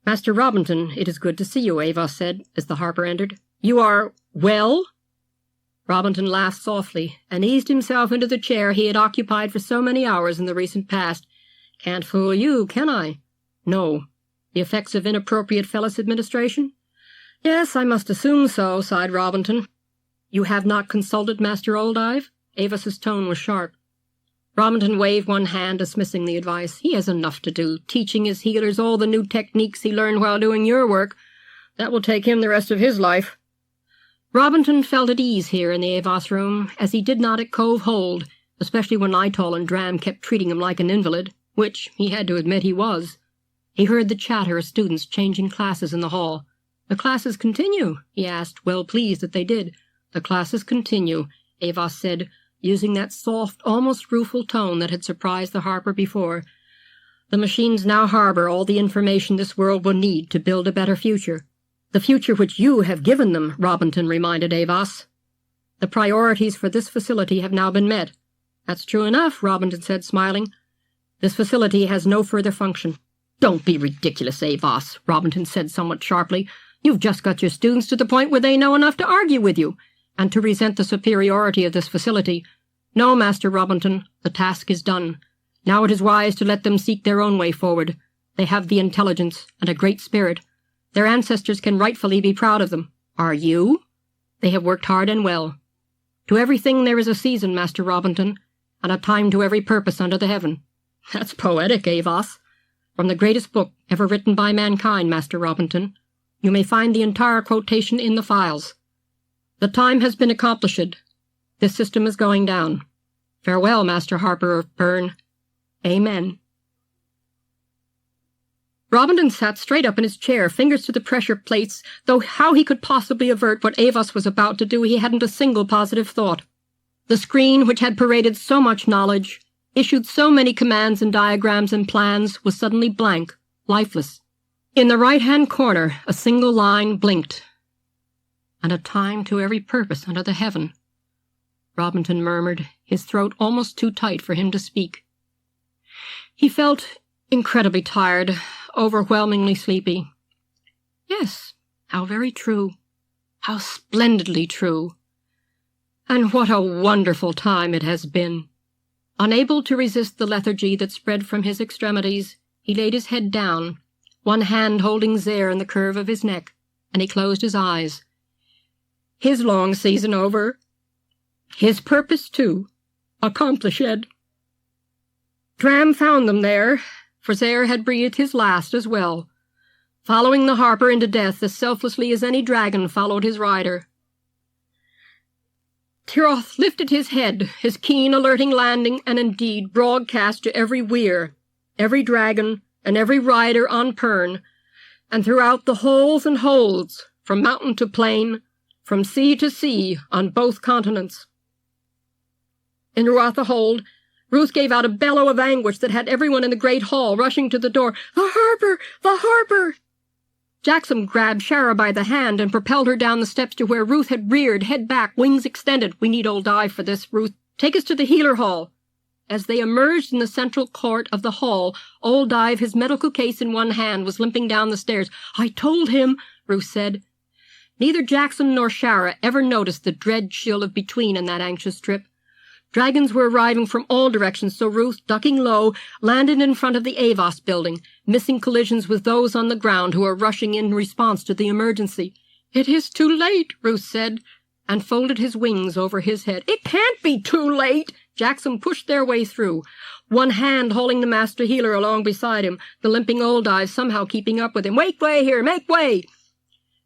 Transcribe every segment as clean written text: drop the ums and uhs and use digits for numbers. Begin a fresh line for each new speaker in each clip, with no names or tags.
"Master Robinton, it is good to see you," Avos said, as the harper entered. "You are well?" Robinton laughed softly, and eased himself into the chair he had occupied for so many hours in the recent past. "Can't fool you, can I?" "No. The effects of inappropriate Fellis administration?" "Yes, I must assume so," sighed Robinton. "You have not consulted Master Oldive?" Avos's tone was sharp. Robinton waved one hand, dismissing the advice. "He has enough to do, teaching his healers all the new techniques he learned while doing your work. That will take him the rest of his life." Robinton felt at ease here in the Avos room, as he did not at Cove Hold, especially when Littell and Dram kept treating him like an invalid, which he had to admit he was. He heard the chatter of students changing classes in the hall. "The classes continue?" he asked, well pleased that they did. "The classes continue," Avos said, using that soft, almost rueful tone that had surprised the harper before. "The machines now harbor all the information this world will need to build a better future. The future which you have given them," Robinton reminded Avos. "The priorities for this facility have now been met." "That's true enough," Robinton said, smiling. "This facility has no further function." "Don't be ridiculous, Avos," Robinton said somewhat sharply. "You've just got your students to the point where they know enough to argue with you, and to resent the superiority of this facility. No, Master Robinton, the task is done. Now it is wise to let them seek their own way forward. They have the intelligence and a great spirit. Their ancestors can rightfully be proud of them. Are you? They have worked hard and well. To everything there is a season, Master Robinton, and a time to every purpose under the heaven." "That's poetic, Avos." "From the greatest book ever written by mankind, Master Robinton. You may find the entire quotation in the files. The time has been accomplished. This system is going down. Farewell, Master Harper of Pern. Amen." Robinton sat straight up in his chair, fingers to the pressure plates, though how he could possibly avert what Avos was about to do he hadn't a single positive thought. The screen, which had paraded so much knowledge, issued so many commands and diagrams and plans, was suddenly blank, lifeless. In the right-hand corner, a single line blinked. "And a time to every purpose under the heaven," Robinton murmured, his throat almost too tight for him to speak. He felt incredibly tired, overwhelmingly sleepy. Yes, how very true. How splendidly true. And what a wonderful time it has been. Unable to resist the lethargy that spread from his extremities, he laid his head down, one hand holding Zaire in the curve of his neck, and he closed his eyes. His long season over. His purpose, too, accomplished. Dram found them there, for Zaire had breathed his last as well, following the harper into death as selflessly as any dragon followed his rider. Tiroth lifted his head, his keen, alerting landing, and indeed broadcast to every weir, every dragon, and every rider on Pern, and throughout the holes and holds, from mountain to plain, from sea to sea, on both continents. In Ruatha Hold, Ruth gave out a bellow of anguish that had everyone in the great hall rushing to the door. "The harper! The harper!" Jackson grabbed Shara by the hand and propelled her down the steps to where Ruth had reared, head back, wings extended. "We need old Dive for this, Ruth. Take us to the healer hall." As they emerged in the central court of the hall, old Dive, his medical case in one hand, was limping down the stairs. "I told him," Ruth said. Neither Jackson nor Shara ever noticed the dread chill of between in that anxious trip. Dragons were arriving from all directions, so Ruth, ducking low, landed in front of the Avos building, missing collisions with those on the ground who were rushing in response to the emergency. "It is too late," Ruth said, and folded his wings over his head. "It can't be too late!" Jackson pushed their way through, one hand holding the master healer along beside him, the limping old Dive somehow keeping up with him. "Make way here! Make way!"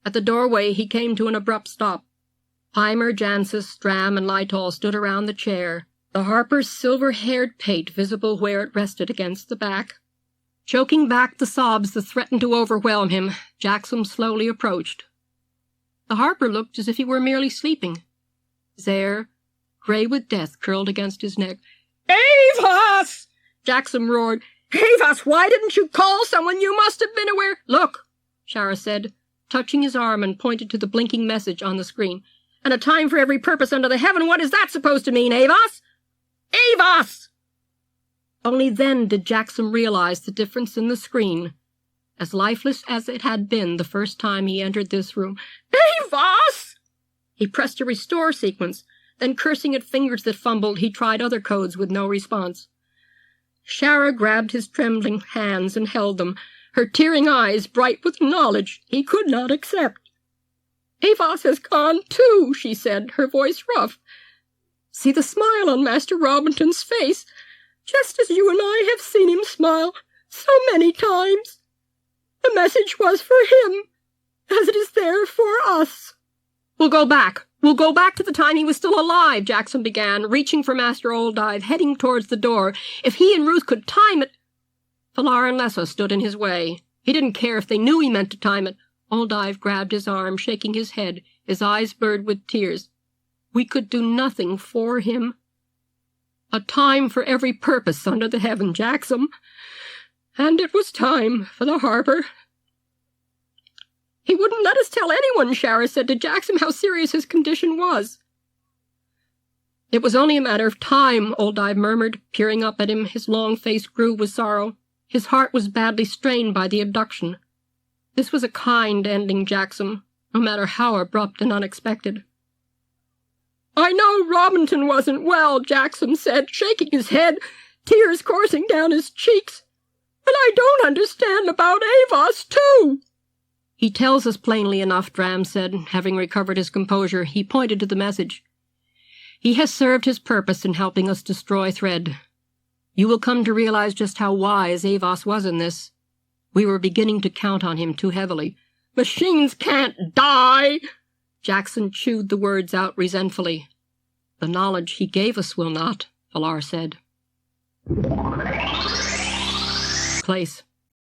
At the doorway he came to an abrupt stop. Heimer, Jancis, Dram, and Littell stood around the chair, the harper's silver-haired pate visible where it rested against the back. Choking back the sobs that threatened to overwhelm him, Jackson slowly approached. The harper looked as if he were merely sleeping. Zaire, grey with death, curled against his neck. "Avos!" Jackson roared. "Avos, why didn't you call someone? You must have been aware—" "Look," Shara said, touching his arm, and pointed to the blinking message on the screen. "And a time for every purpose under the heaven. What is that supposed to mean, Avos? Avos!" Only then did Jackson realize the difference in the screen. as lifeless as it had been the first time he entered this room. "Avos!" He pressed a restore sequence, then cursing at fingers that fumbled, he tried other codes with no response. Shara grabbed his trembling hands and held them, her tearing eyes bright with knowledge he could not accept. "Avos has gone too," she said, her voice rough. "See the smile on Master Robinton's face, just as you and I have seen him smile so many times. The message was for him, as it is there for us." We'll go back to the time he was still alive," Jackson began, reaching for Master Olddive, heading towards the door. "If he and Ruth could time it—" Valar and Lessa stood in his way. He didn't care if they knew he meant to time it. Olddive grabbed his arm, shaking his head, his eyes blurred with tears. "We could do nothing for him. A time for every purpose under the heaven, Jackson. And it was time for the harbor." "He wouldn't let us tell anyone," Shara said to Jackson, how serious his condition was. "It was only a matter of time," Olddive murmured, peering up at him, his long face grew with sorrow. His heart was badly strained by the abduction. This was a kind ending, Jackson, no matter how abrupt and unexpected. "I know Robinton wasn't well," Jackson said, shaking his head, tears coursing down his cheeks. "And I don't understand about Avos, too." "He tells us plainly enough," Dram said. Having recovered his composure, he pointed to the message. "He has served his purpose in helping us destroy Thread. You will come to realize just how wise Avos was in this. We were beginning to count on him too heavily." "Machines can't die!" Jackson chewed the words out resentfully. "The knowledge he gave us will not," Valar said. Place.